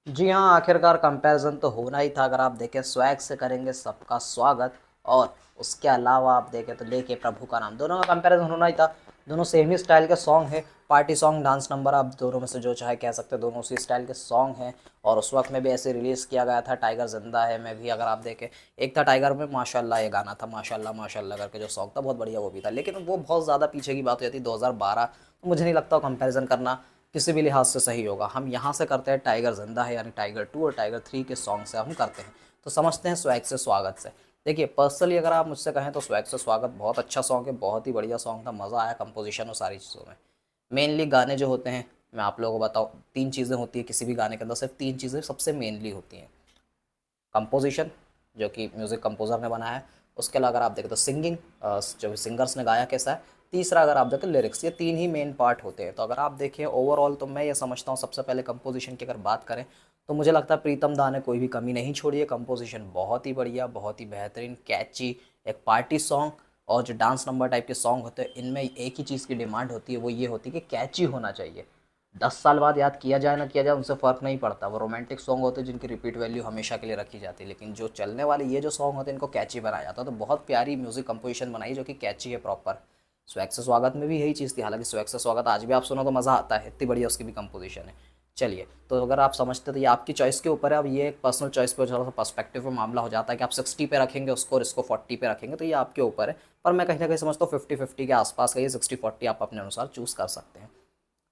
जी हाँ, आखिरकार कंपैरिजन तो होना ही था। अगर आप देखें स्वैग से करेंगे सबका स्वागत, और उसके अलावा आप देखें तो लेके प्रभु का नाम, दोनों का कंपैरिजन होना ही था। दोनों सेम ही स्टाइल के सॉन्ग है, पार्टी सॉन्ग, डांस नंबर, आप दोनों में से जो चाहे कह सकते हैं, दोनों उसी स्टाइल के सॉन्ग हैं। और उस वक्त में भी ऐसे रिलीज़ किया गया था। टाइगर जिंदा है में भी अगर आप देखें, एक था टाइगर में माशाल्लाह, ये गाना था माशाल्लाह माशाल्लाह करके जो सॉन्ग था बहुत बढ़िया वो भी था, लेकिन वो बहुत ज़्यादा पीछे की बात हो जाती 2012। तो मुझे नहीं लगता कंपैरिजन करना किसी भी लिहाज से सही होगा। हम यहाँ से करते हैं टाइगर जिंदा है यानी टाइगर 2 और टाइगर 3 के सॉन्ग से हम करते हैं, तो समझते हैं स्वैग से स्वागत से। देखिए पर्सनली अगर आप मुझसे कहें तो स्वैग से स्वागत बहुत अच्छा सॉन्ग है, बहुत ही बढ़िया सॉन्ग था, मज़ा आया कंपोजिशन और सारी चीज़ों में। मेनली गाने जो होते हैं, मैं आप लोगों को बताऊँ, तीन चीज़ें होती है किसी भी गाने के अंदर, सिर्फ तीन चीज़ें सबसे मेनली होती हैं। कंपोजिशन, जो कि म्यूज़िक कंपोज़र ने बनाया है। उसके अलावा अगर आप देखें तो सिंगिंग, जो सिंगर्स ने गाया कैसा है। तीसरा अगर आप देखें लिरिक्स, ये तीन ही मेन पार्ट होते हैं। तो अगर आप देखें ओवरऑल तो मैं ये समझता हूँ सबसे पहले कंपोजिशन की अगर बात करें तो मुझे लगता है प्रीतम दा ने कोई भी कमी नहीं छोड़ी है। कंपोजिशन बहुत ही बढ़िया, बहुत ही बेहतरीन, कैची, एक पार्टी सॉन्ग। और जो डांस नंबर टाइप के सॉन्ग होते हैं इनमें एक ही चीज़ की डिमांड होती है, वो ये होती है कि कैची होना चाहिए। 10 साल बाद याद किया जाए ना किया जाए उनसे फ़र्क नहीं पड़ता। वो रोमांटिक सॉन्ग होते हैं जिनकी रिपीट वैल्यू हमेशा के लिए रखी जाती है, लेकिन जो चलने वाले ये जो सॉन्ग होते हैं इनको कैची बनाया जाता है। तो बहुत प्यारी म्यूज़िक कंपोजिशन बनाई जो कि कैची है प्रॉपर। स्वैग से स्वागत में भी यही चीज़ थी, हालांकि स्वैग से स्वागत आज भी आप सुनो तो मज़ा आता है, इतनी बढ़िया उसकी भी कंपोजिशन है। चलिए, तो अगर आप समझते तो ये आपकी चॉइस के ऊपर है। अब ये एक पर्सनल चॉइस पे थोड़ा सा पर्सपेक्टिव में मामला हो जाता है कि आप 60 पे रखेंगे उसको और इसको 40 पे रखेंगे, तो ये आपके ऊपर है। पर मैं कहीं ना कहीं समझता हूँ 50-50 के आसपास का, ये 60-40 आप अपने अनुसार चूज़ कर सकते हैं।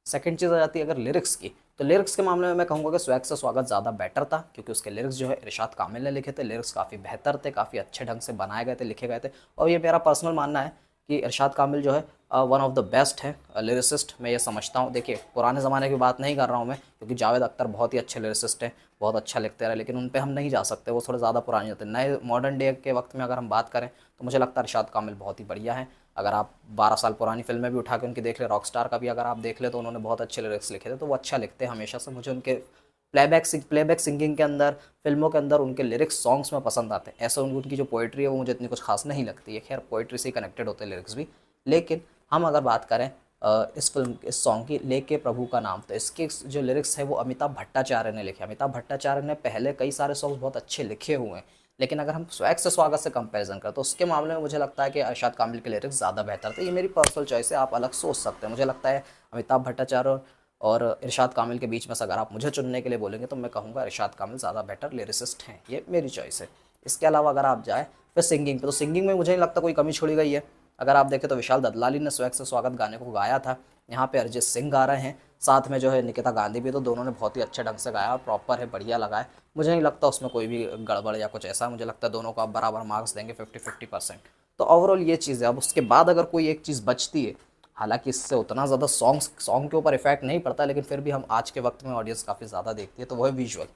सेकंड चीज़ आ जाती है अगर लिरिक्स की, तो लिरिक्स के मामले में मैं कहूँगा कि स्वैग से स्वागत ज़्यादा बेटर था, क्योंकि उसके लिरिक्स जो है इरशाद कामिल ने लिखे थे। लिरिक्स काफ़ी बेहतर थे, काफ़ी अच्छे ढंग से बनाए गए थे, लिखे गए थे। और ये मेरा पर्सनल मानना है कि इरशाद कामिल जो है वन ऑफ द बेस्ट है लिरिसिस्ट, मैं ये समझता हूँ। देखिए पुराने ज़माने की बात नहीं कर रहा हूँ मैं, क्योंकि जावेद अख्तर बहुत ही अच्छे लिरिसिस्ट हैं, बहुत अच्छा लिखते रहे, लेकिन उन पर हम नहीं जा सकते, वो थोड़े ज़्यादा पुराने होते हैं। नए मॉडर्न डे के वक्त में अगर हम बात करें तो मुझे लगता है इरशाद कामिल बहुत ही बढ़िया है। अगर आप 12 साल पुरानी फिल्में भी उठा के उनकी देख ले, रॉकस्टार का भी अगर आप देख ले, तो उन्होंने बहुत अच्छे लिरिक्स लिखे थे। तो वो अच्छा लिखते हैं हमेशा से, मुझे उनके प्लेबैक सिंगिंग के अंदर, फिल्मों के अंदर उनके लिरिक्स सॉन्ग्स में पसंद आते हैं। ऐसे उनकी जो पोइट्री है वो मुझे इतनी कुछ खास नहीं लगती है, खैर पोइट्री से ही कनेक्टेड होते हैं लिरिक्स भी। लेकिन हम अगर बात करें इस सॉन्ग की, लेके प्रभु का नाम, तो इसके जो लिरिक्स है वो अमिताभ भट्टाचार्य ने लिखे। अमिताभ भट्टाचार्य ने पहले कई सारे सॉन्ग बहुत अच्छे लिखे हुए हैं, लेकिन अगर हम स्वैग से स्वागत से कंपैरिजन करें तो उसके मामले में मुझे लगता है कि अरशद कामिल के लिरिक्स ज़्यादा बेहतर थे। ये मेरी पर्सनल चॉइस है, आप अलग सोच सकते हैं। मुझे लगता है अमिताभ भट्टाचार्य और इरशाद कामिल के बीच में से अगर आप मुझे चुनने के लिए बोलेंगे तो मैं कहूँगा इरशाद कामिल ज़्यादा बेटर लिरिसिस्ट हैं, ये मेरी चॉइस है। इसके अलावा अगर आप जाए फिर सिंगिंग पे, तो सिंगिंग में मुझे नहीं लगता कोई कमी छोड़ी गई है। अगर आप देखें तो विशाल ददलाली ने स्वैग से स्वागत गाने को गाया था, यहाँ पे अरिजीत सिंह गा रहे हैं, साथ में जो है निकिता गांधी भी, तो दोनों ने बहुत ही अच्छे ढंग से गाया और प्रॉपर है, बढ़िया लगा है। मुझे नहीं लगता उसमें कोई भी गड़बड़ या कुछ ऐसा, मुझे लगता है दोनों को आप बराबर मार्क्स देंगे 50-50%। तो ओवरऑल ये चीज़ है। अब उसके बाद अगर कोई एक चीज़ बचती है, हालांकि इससे उतना ज़्यादा सॉन्ग के ऊपर इफेक्ट नहीं पड़ता, लेकिन फिर भी हम आज के वक्त में ऑडियंस काफ़ी ज़्यादा देखती है, तो वो है विजुअल।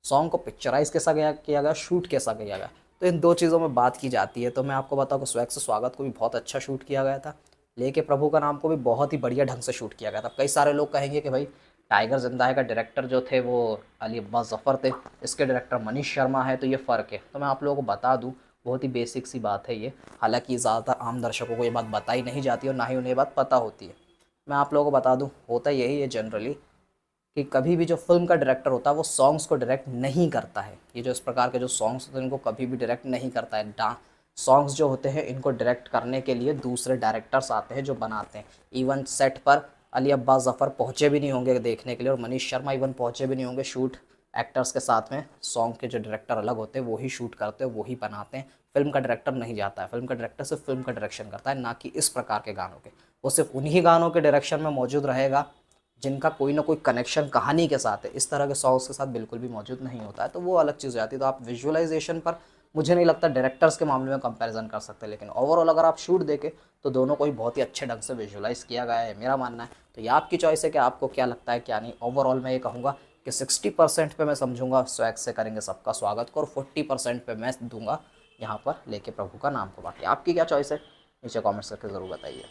सॉन्ग को पिक्चराइज कैसा गया किया गया, शूट कैसा किया गया, तो इन दो चीज़ों में बात की जाती है। तो मैं आपको बताऊँ कि स्वैग से स्वागत को भी बहुत अच्छा शूट किया गया था, लेके प्रभु का नाम को भी बहुत ही बढ़िया ढंग से शूट किया गया था। कई सारे लोग कहेंगे कि भाई टाइगर जिंदा है का डायरेक्टर जो थे वो अली अब्बास जफ़र थे, इसके डायरेक्टर मनीष शर्मा है, तो ये फ़र्क है। तो मैं आप लोगों को बता दूँ, बहुत ही बेसिक सी बात है ये, हालांकि ज़्यादातर आम दर्शकों को ये बात बताई नहीं जाती और ना ही उन्हें ये बात पता होती है। मैं आप लोगों को बता दूँ, होता यही है जनरली कि कभी भी जो फ़िल्म का डायरेक्टर होता है वो सॉन्ग्स को डायरेक्ट नहीं करता है। ये जो इस प्रकार के जो सॉन्ग्स होते हैं इनको कभी भी डायरेक्ट नहीं करता है। सॉन्ग्स जो होते हैं इनको डायरेक्ट करने के लिए दूसरे डायरेक्टर्स आते हैं जो बनाते हैं। इवन सेट पर अली अब्बास ज़फ़र पहुँचे भी नहीं होंगे देखने के लिए, और मनीष शर्मा इवन पहुँचे भी नहीं होंगे शूट एक्टर्स के साथ में। सॉन्ग के जो डायरेक्टर अलग होते हैं वो ही शूट करते हैं, वो ही बनाते हैं। फिल्म का डायरेक्टर नहीं जाता है, फिल्म का डायरेक्टर सिर्फ फिल्म का डायरेक्शन करता है, ना कि इस प्रकार के गानों के। वो सिर्फ उन्हीं गानों के डायरेक्शन में मौजूद रहेगा जिनका कोई ना कोई कनेक्शन कहानी के साथ है। इस तरह के सॉन्ग्स के साथ बिल्कुल भी मौजूद नहीं होता है, तो वो अलग चीज़ हो जाती है। तो आप विजुअलाइजेशन पर मुझे नहीं लगता डायरेक्टर्स के मामले में कंपैरिजन कर सकते, लेकिन ओवरऑल अगर आप शूट देखें तो दोनों को ही बहुत ही अच्छे ढंग से विजुअलाइज किया गया है, मेरा मानना है। तो ये आपकी चॉइस है कि आपको क्या लगता है क्या नहीं। ओवरऑल मैं ये कहूँगा कि 60% पे मैं समझूंगा स्वैग से करेंगे सबका स्वागत को, और 40% पे मैं दूंगा यहाँ पर लेके प्रभु का नाम को। बाकी आपकी क्या चॉइस है नीचे कॉमेंट्स करके ज़रूर बताइए।